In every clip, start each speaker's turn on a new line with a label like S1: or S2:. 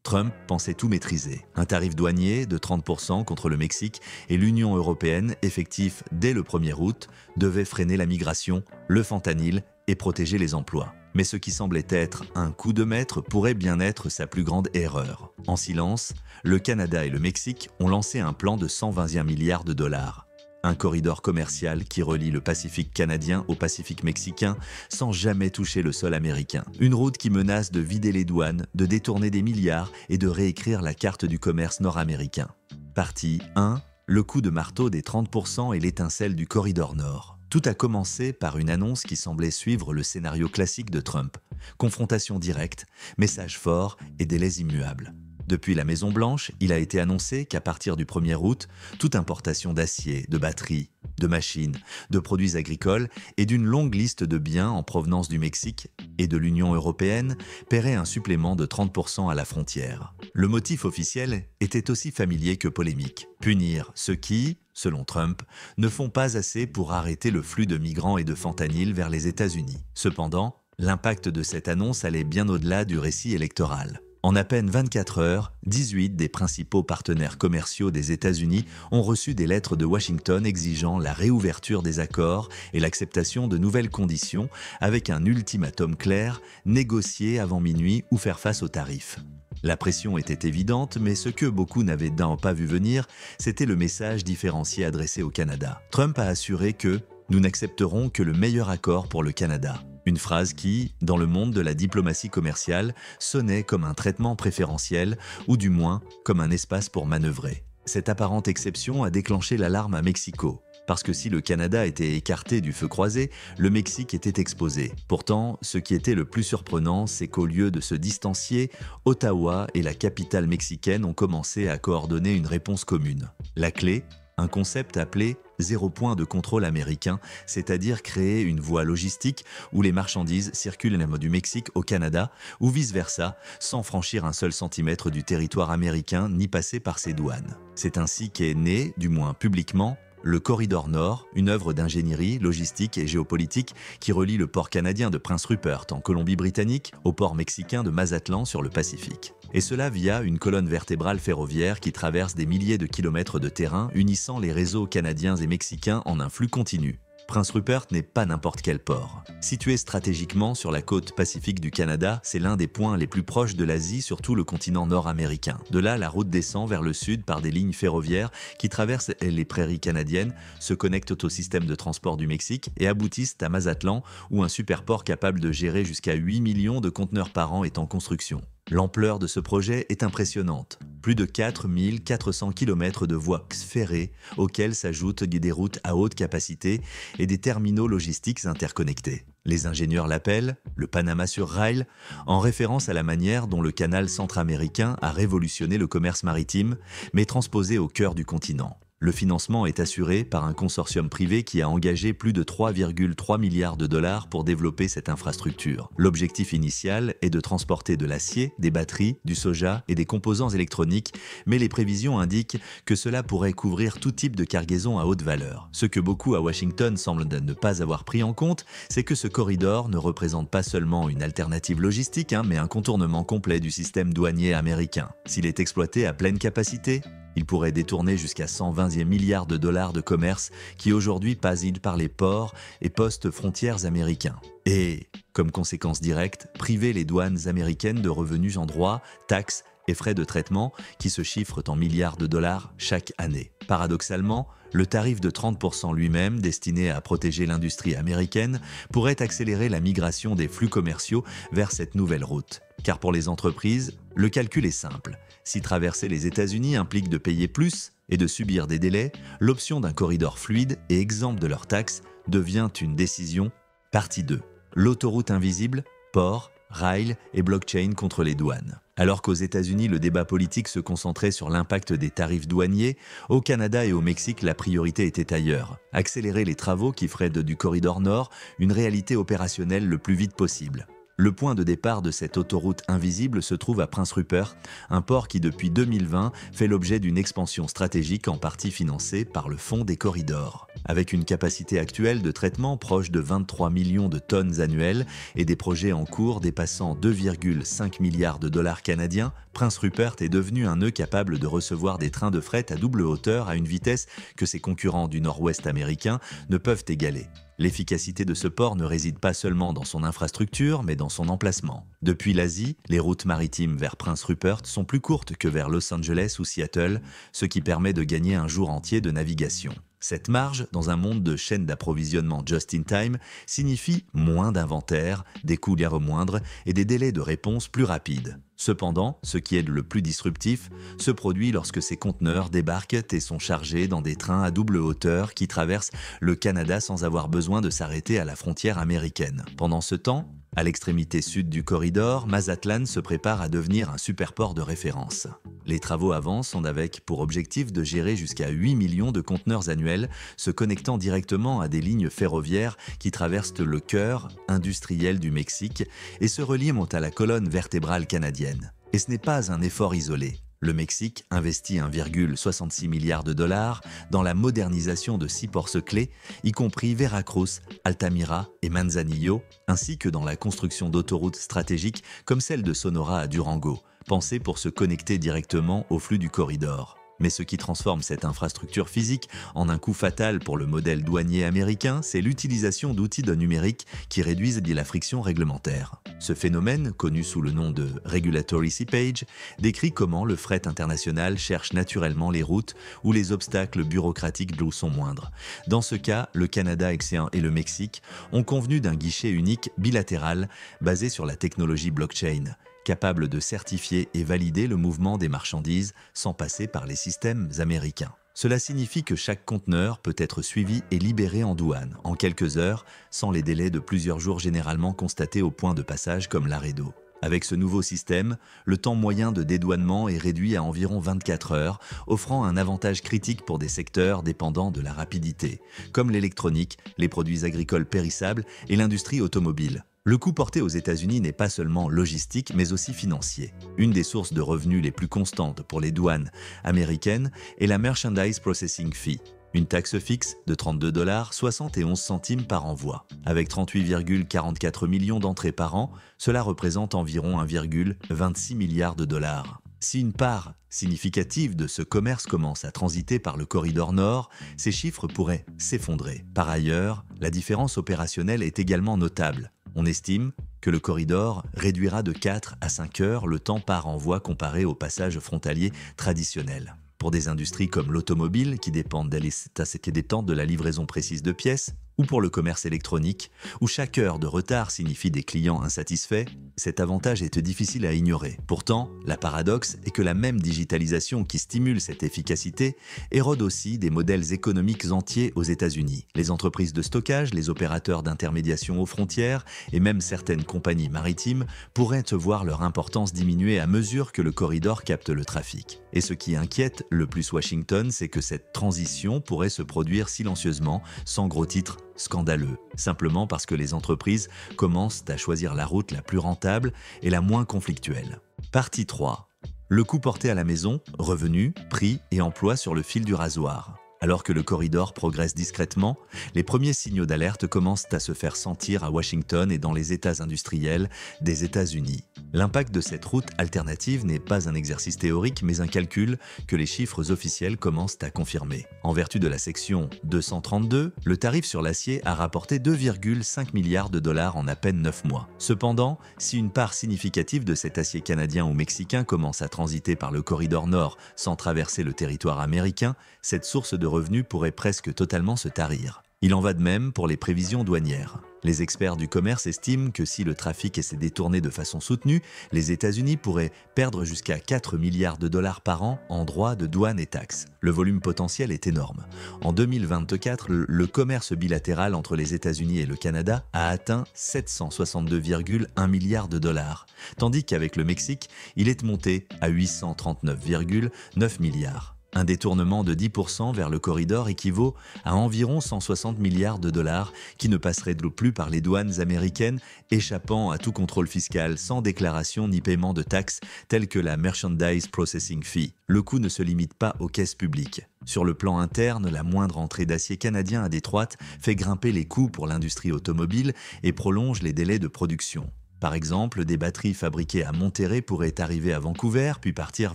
S1: Trump pensait tout maîtriser. Un tarif douanier de 30% contre le Mexique et l'Union européenne, effectif dès le 1er août, devait freiner la migration, le fentanyl et protéger les emplois. Mais ce qui semblait être un coup de maître pourrait bien être sa plus grande erreur. En silence, le Canada et le Mexique ont lancé un plan de 121 milliards de dollars. Un corridor commercial qui relie le Pacifique canadien au Pacifique mexicain sans jamais toucher le sol américain. Une route qui menace de vider les douanes, de détourner des milliards et de réécrire la carte du commerce nord-américain. Partie 1. Le coup de marteau des 30% et l'étincelle du corridor nord. Tout a commencé par une annonce qui semblait suivre le scénario classique de Trump. Confrontation directe, message fort et délais immuables. Depuis la Maison-Blanche, il a été annoncé qu'à partir du 1er août, toute importation d'acier, de batteries, de machines, de produits agricoles et d'une longue liste de biens en provenance du Mexique et de l'Union européenne paierait un supplément de 30% à la frontière. Le motif officiel était aussi familier que polémique. Punir ceux qui, selon Trump, ne font pas assez pour arrêter le flux de migrants et de fentanyl vers les États-Unis. Cependant, l'impact de cette annonce allait bien au-delà du récit électoral. En à peine 24 heures, 18 des principaux partenaires commerciaux des États-Unis ont reçu des lettres de Washington exigeant la réouverture des accords et l'acceptation de nouvelles conditions avec un ultimatum clair, négocier avant minuit ou faire face aux tarifs. La pression était évidente, mais ce que beaucoup n'avaient pas vu venir, c'était le message différencié adressé au Canada. Trump a assuré que « nous n'accepterons que le meilleur accord pour le Canada ». Une phrase qui, dans le monde de la diplomatie commerciale, sonnait comme un traitement préférentiel, ou du moins comme un espace pour manœuvrer. Cette apparente exception a déclenché l'alarme à Mexico, parce que si le Canada était écarté du feu croisé, le Mexique était exposé. Pourtant, ce qui était le plus surprenant, c'est qu'au lieu de se distancier, Ottawa et la capitale mexicaine ont commencé à coordonner une réponse commune. La clé, un concept appelé « zéro point de contrôle américain », c'est-à-dire créer une voie logistique où les marchandises circulent du Mexique au Canada ou vice-versa, sans franchir un seul centimètre du territoire américain ni passer par ses douanes. C'est ainsi qu'est né, du moins publiquement, le Corridor Nord, une œuvre d'ingénierie, logistique et géopolitique qui relie le port canadien de Prince Rupert en Colombie-Britannique au port mexicain de Mazatlan sur le Pacifique. Et cela via une colonne vertébrale ferroviaire qui traverse des milliers de kilomètres de terrain unissant les réseaux canadiens et mexicains en un flux continu. Prince Rupert n'est pas n'importe quel port. Situé stratégiquement sur la côte pacifique du Canada, c'est l'un des points les plus proches de l'Asie sur tout le continent nord-américain. De là, la route descend vers le sud par des lignes ferroviaires qui traversent les prairies canadiennes, se connectent au système de transport du Mexique et aboutissent à Mazatlan, où un superport capable de gérer jusqu'à 8 millions de conteneurs par an est en construction. L'ampleur de ce projet est impressionnante. Plus de 4400 km de voies ferrées auxquelles s'ajoutent des routes à haute capacité et des terminaux logistiques interconnectés. Les ingénieurs l'appellent le Panama sur Rail, en référence à la manière dont le canal centra-américain a révolutionné le commerce maritime, mais transposé au cœur du continent. Le financement est assuré par un consortium privé qui a engagé plus de 3,3 milliards de dollars pour développer cette infrastructure. L'objectif initial est de transporter de l'acier, des batteries, du soja et des composants électroniques, mais les prévisions indiquent que cela pourrait couvrir tout type de cargaison à haute valeur. Ce que beaucoup à Washington semblent ne pas avoir pris en compte, c'est que ce corridor ne représente pas seulement une alternative logistique, mais un contournement complet du système douanier américain. S'il est exploité à pleine capacité, il pourrait détourner jusqu'à 120 milliards de dollars de commerce qui aujourd'hui passent par les ports et postes frontières américains. Et, comme conséquence directe, priver les douanes américaines de revenus en droits, taxes et frais de traitement qui se chiffrent en milliards de dollars chaque année. Paradoxalement, le tarif de 30% lui-même, destiné à protéger l'industrie américaine, pourrait accélérer la migration des flux commerciaux vers cette nouvelle route. Car pour les entreprises, le calcul est simple. Si traverser les États-Unis implique de payer plus et de subir des délais, l'option d'un corridor fluide et exempt de leurs taxes devient une décision. Partie 2. L'autoroute invisible, port, rail et blockchain contre les douanes. Alors qu'aux États-Unis, le débat politique se concentrait sur l'impact des tarifs douaniers, au Canada et au Mexique, la priorité était ailleurs. Accélérer les travaux qui feraient du corridor nord une réalité opérationnelle le plus vite possible. Le point de départ de cette autoroute invisible se trouve à Prince Rupert, un port qui depuis 2020 fait l'objet d'une expansion stratégique en partie financée par le Fonds des corridors. Avec une capacité actuelle de traitement proche de 23 millions de tonnes annuelles et des projets en cours dépassant 2,5 milliards de dollars canadiens, Prince Rupert est devenu un nœud capable de recevoir des trains de fret à double hauteur à une vitesse que ses concurrents du nord-ouest américain ne peuvent égaler. L'efficacité de ce port ne réside pas seulement dans son infrastructure, mais dans son emplacement. Depuis l'Asie, les routes maritimes vers Prince Rupert sont plus courtes que vers Los Angeles ou Seattle, ce qui permet de gagner un jour entier de navigation. Cette marge, dans un monde de chaînes d'approvisionnement just-in-time, signifie moins d'inventaire, des coûts moindres et des délais de réponse plus rapides. Cependant, ce qui est le plus disruptif se produit lorsque ces conteneurs débarquent et sont chargés dans des trains à double hauteur qui traversent le Canada sans avoir besoin de s'arrêter à la frontière américaine. Pendant ce temps, à l'extrémité sud du corridor, Mazatlan se prépare à devenir un superport de référence. Les travaux avancent avec pour objectif de gérer jusqu'à 8 millions de conteneurs annuels se connectant directement à des lignes ferroviaires qui traversent le cœur industriel du Mexique et se relient à la colonne vertébrale canadienne. Et ce n'est pas un effort isolé. Le Mexique investit 1,66 milliard de dollars dans la modernisation de 6 ports clés, y compris Veracruz, Altamira et Manzanillo, ainsi que dans la construction d'autoroutes stratégiques comme celle de Sonora à Durango, pensées pour se connecter directement au flux du corridor. Mais ce qui transforme cette infrastructure physique en un coup fatal pour le modèle douanier américain, c'est l'utilisation d'outils numériques qui réduisent la friction réglementaire. Ce phénomène, connu sous le nom de Regulatory Seepage, décrit comment le fret international cherche naturellement les routes où les obstacles bureaucratiques sont moindres. Dans ce cas, le Canada et le Mexique ont convenu d'un guichet unique bilatéral basé sur la technologie blockchain, capable de certifier et valider le mouvement des marchandises sans passer par les systèmes américains. Cela signifie que chaque conteneur peut être suivi et libéré en douane en quelques heures, sans les délais de plusieurs jours généralement constatés au point de passage comme Laredo. Avec ce nouveau système, le temps moyen de dédouanement est réduit à environ 24 heures, offrant un avantage critique pour des secteurs dépendants de la rapidité, comme l'électronique, les produits agricoles périssables et l'industrie automobile. Le coût porté aux États-Unis n'est pas seulement logistique, mais aussi financier. Une des sources de revenus les plus constantes pour les douanes américaines est la Merchandise Processing Fee, une taxe fixe de 32 $, 71 centimes par envoi. Avec 38,44 millions d'entrées par an, cela représente environ 1,26 milliard de dollars. Si une part significative de ce commerce commence à transiter par le corridor nord, ces chiffres pourraient s'effondrer. Par ailleurs, la différence opérationnelle est également notable. On estime que le corridor réduira de 4 à 5 heures le temps par envoi comparé au passage frontalier traditionnel. Pour des industries comme l'automobile, qui dépendent des temps de la livraison précise de pièces, ou pour le commerce électronique, où chaque heure de retard signifie des clients insatisfaits, cet avantage est difficile à ignorer. Pourtant, la paradoxe est que la même digitalisation qui stimule cette efficacité érode aussi des modèles économiques entiers aux États-Unis. Les entreprises de stockage, les opérateurs d'intermédiation aux frontières et même certaines compagnies maritimes pourraient voir leur importance diminuer à mesure que le corridor capte le trafic. Et ce qui inquiète le plus Washington, c'est que cette transition pourrait se produire silencieusement, sans gros titres scandaleux, simplement parce que les entreprises commencent à choisir la route la plus rentable et la moins conflictuelle. Partie 3. Le coût porté à la maison, revenus, prix et emploi sur le fil du rasoir. Alors que le corridor progresse discrètement, les premiers signaux d'alerte commencent à se faire sentir à Washington et dans les États industriels des États-Unis. L'impact de cette route alternative n'est pas un exercice théorique, mais un calcul que les chiffres officiels commencent à confirmer. En vertu de la section 232, le tarif sur l'acier a rapporté 2,5 milliards de dollars en à peine 9 mois. Cependant, si une part significative de cet acier canadien ou mexicain commence à transiter par le corridor nord sans traverser le territoire américain, cette source de revenus pourrait presque totalement se tarir. Il en va de même pour les prévisions douanières. Les experts du commerce estiment que si le trafic s'est détourné de façon soutenue, les États-Unis pourraient perdre jusqu'à 4 milliards de dollars par an en droits de douane et taxes. Le volume potentiel est énorme. En 2024, le commerce bilatéral entre les États-Unis et le Canada a atteint 762,1 milliards de dollars, tandis qu'avec le Mexique, il est monté à 839,9 milliards. Un détournement de 10% vers le corridor équivaut à environ 160 milliards de dollars qui ne passeraient plus par les douanes américaines, échappant à tout contrôle fiscal sans déclaration ni paiement de taxes telles que la Merchandise Processing Fee. Le coût ne se limite pas aux caisses publiques. Sur le plan interne, la moindre entrée d'acier canadien à Détroit fait grimper les coûts pour l'industrie automobile et prolonge les délais de production. Par exemple, des batteries fabriquées à Monterrey pourraient arriver à Vancouver puis partir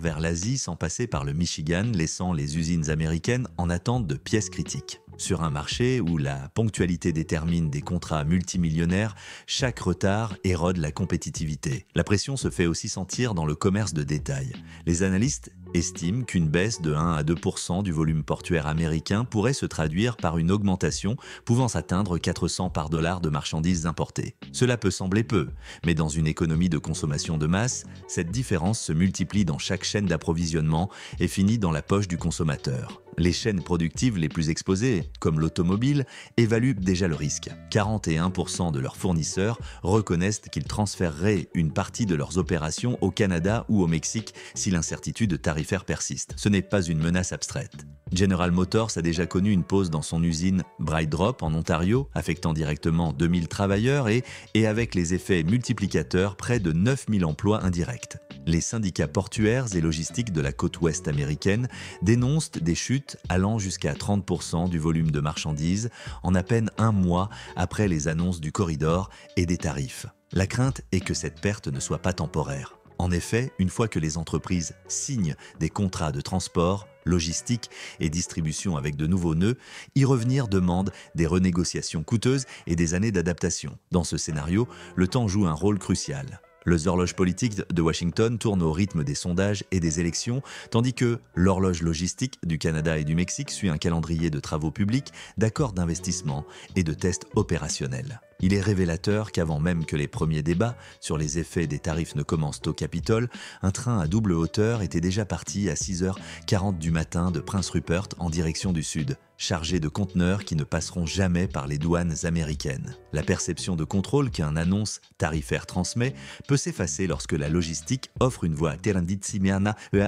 S1: vers l'Asie sans passer par le Michigan, laissant les usines américaines en attente de pièces critiques. Sur un marché où la ponctualité détermine des contrats multimillionnaires, chaque retard érode la compétitivité. La pression se fait aussi sentir dans le commerce de détail. Les analystes estiment qu'une baisse de 1 à 2% du volume portuaire américain pourrait se traduire par une augmentation pouvant atteindre 400 par dollar de marchandises importées. Cela peut sembler peu, mais dans une économie de consommation de masse, cette différence se multiplie dans chaque chaîne d'approvisionnement et finit dans la poche du consommateur. Les chaînes productives les plus exposées, comme l'automobile, évaluent déjà le risque. 41% de leurs fournisseurs reconnaissent qu'ils transféreraient une partie de leurs opérations au Canada ou au Mexique si l'incertitude tarifaire persiste. Ce n'est pas une menace abstraite. General Motors a déjà connu une pause dans son usine Bright Drop en Ontario, affectant directement 2000 travailleurs et avec les effets multiplicateurs, près de 9000 emplois indirects. Les syndicats portuaires et logistiques de la côte ouest américaine dénoncent des chutes allant jusqu'à 30% du volume de marchandises en à peine un mois après les annonces du corridor et des tarifs. La crainte est que cette perte ne soit pas temporaire. En effet, une fois que les entreprises signent des contrats de transport, logistique et distribution avec de nouveaux nœuds, y revenir demande des renégociations coûteuses et des années d'adaptation. Dans ce scénario, le temps joue un rôle crucial. Les horloges politiques de Washington tournent au rythme des sondages et des élections, tandis que l'horloge logistique du Canada et du Mexique suit un calendrier de travaux publics, d'accords d'investissement et de tests opérationnels. Il est révélateur qu'avant même que les premiers débats sur les effets des tarifs ne commencent au Capitole, un train à double hauteur était déjà parti à 6h40 du matin de Prince Rupert en direction du sud, chargé de conteneurs qui ne passeront jamais par les douanes américaines. La perception de contrôle qu'un annonce tarifaire transmet peut s'effacer lorsque la logistique offre une voie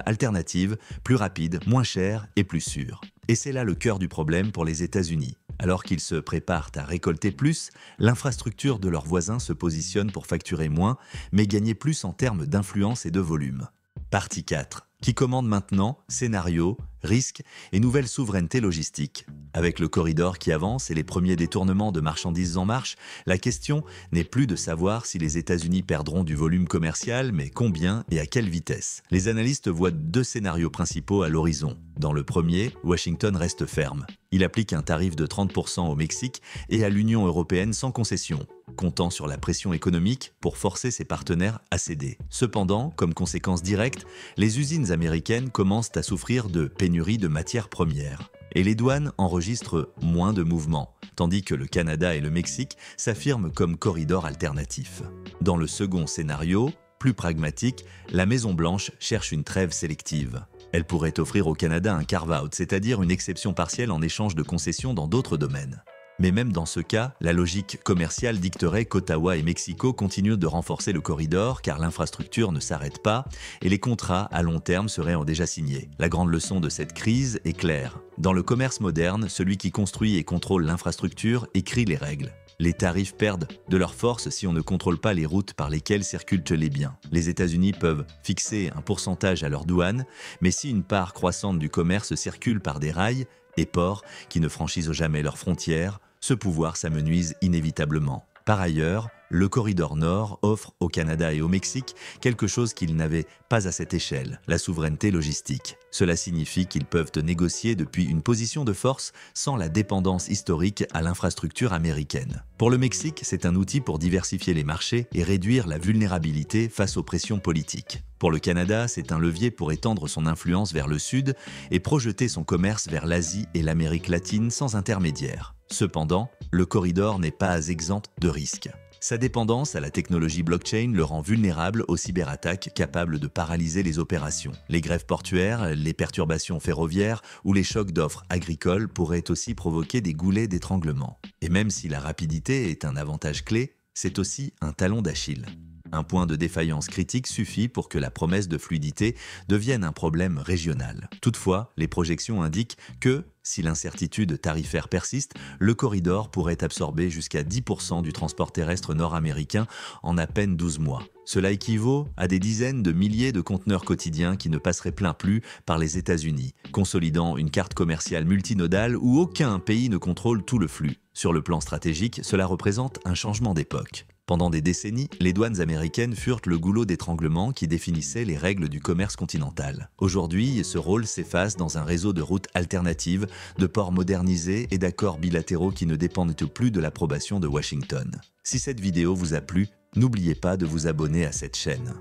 S1: alternative, plus rapide, moins chère et plus sûre. Et c'est là le cœur du problème pour les États-Unis. Alors qu'ils se préparent à récolter plus, l'infrastructure de leurs voisins se positionne pour facturer moins, mais gagner plus en termes d'influence et de volume. Partie 4. Qui commande maintenant scénario, risques et nouvelle souveraineté logistique. Avec le corridor qui avance et les premiers détournements de marchandises en marche, la question n'est plus de savoir si les États-Unis perdront du volume commercial, mais combien et à quelle vitesse. Les analystes voient deux scénarios principaux à l'horizon. Dans le premier, Washington reste ferme. Il applique un tarif de 30% au Mexique et à l'Union européenne sans concession, comptant sur la pression économique pour forcer ses partenaires à céder. Cependant, comme conséquence directe, les usines américaines commencent à souffrir de pénurie de matières premières. Et les douanes enregistrent moins de mouvements, tandis que le Canada et le Mexique s'affirment comme corridors alternatifs. Dans le second scénario, plus pragmatique, la Maison-Blanche cherche une trêve sélective. Elle pourrait offrir au Canada un carve-out, c'est-à-dire une exception partielle en échange de concessions dans d'autres domaines. Mais même dans ce cas, la logique commerciale dicterait qu'Ottawa et Mexico continuent de renforcer le corridor car l'infrastructure ne s'arrête pas et les contrats à long terme seraient déjà signés. La grande leçon de cette crise est claire. Dans le commerce moderne, celui qui construit et contrôle l'infrastructure écrit les règles. Les tarifs perdent de leur force si on ne contrôle pas les routes par lesquelles circulent les biens. Les États-Unis peuvent fixer un pourcentage à leurs douanes, mais si une part croissante du commerce circule par des rails et ports qui ne franchissent jamais leurs frontières, ce pouvoir s'amenuise inévitablement. Par ailleurs, le corridor Nord offre au Canada et au Mexique quelque chose qu'ils n'avaient pas à cette échelle, la souveraineté logistique. Cela signifie qu'ils peuvent négocier depuis une position de force sans la dépendance historique à l'infrastructure américaine. Pour le Mexique, c'est un outil pour diversifier les marchés et réduire la vulnérabilité face aux pressions politiques. Pour le Canada, c'est un levier pour étendre son influence vers le sud et projeter son commerce vers l'Asie et l'Amérique latine sans intermédiaire. Cependant, le corridor n'est pas exempt de risques. Sa dépendance à la technologie blockchain le rend vulnérable aux cyberattaques capables de paralyser les opérations. Les grèves portuaires, les perturbations ferroviaires ou les chocs d'offres agricoles pourraient aussi provoquer des goulets d'étranglement. Et même si la rapidité est un avantage clé, c'est aussi un talon d'Achille. Un point de défaillance critique suffit pour que la promesse de fluidité devienne un problème régional. Toutefois, les projections indiquent que, si l'incertitude tarifaire persiste, le corridor pourrait absorber jusqu'à 10% du transport terrestre nord-américain en à peine 12 mois. Cela équivaut à des dizaines de milliers de conteneurs quotidiens qui ne passeraient plein plus par les États-Unis, consolidant une carte commerciale multinodale où aucun pays ne contrôle tout le flux. Sur le plan stratégique, cela représente un changement d'époque. Pendant des décennies, les douanes américaines furent le goulot d'étranglement qui définissait les règles du commerce continental. Aujourd'hui, ce rôle s'efface dans un réseau de routes alternatives, de ports modernisés et d'accords bilatéraux qui ne dépendent plus de l'approbation de Washington. Si cette vidéo vous a plu, n'oubliez pas de vous abonner à cette chaîne.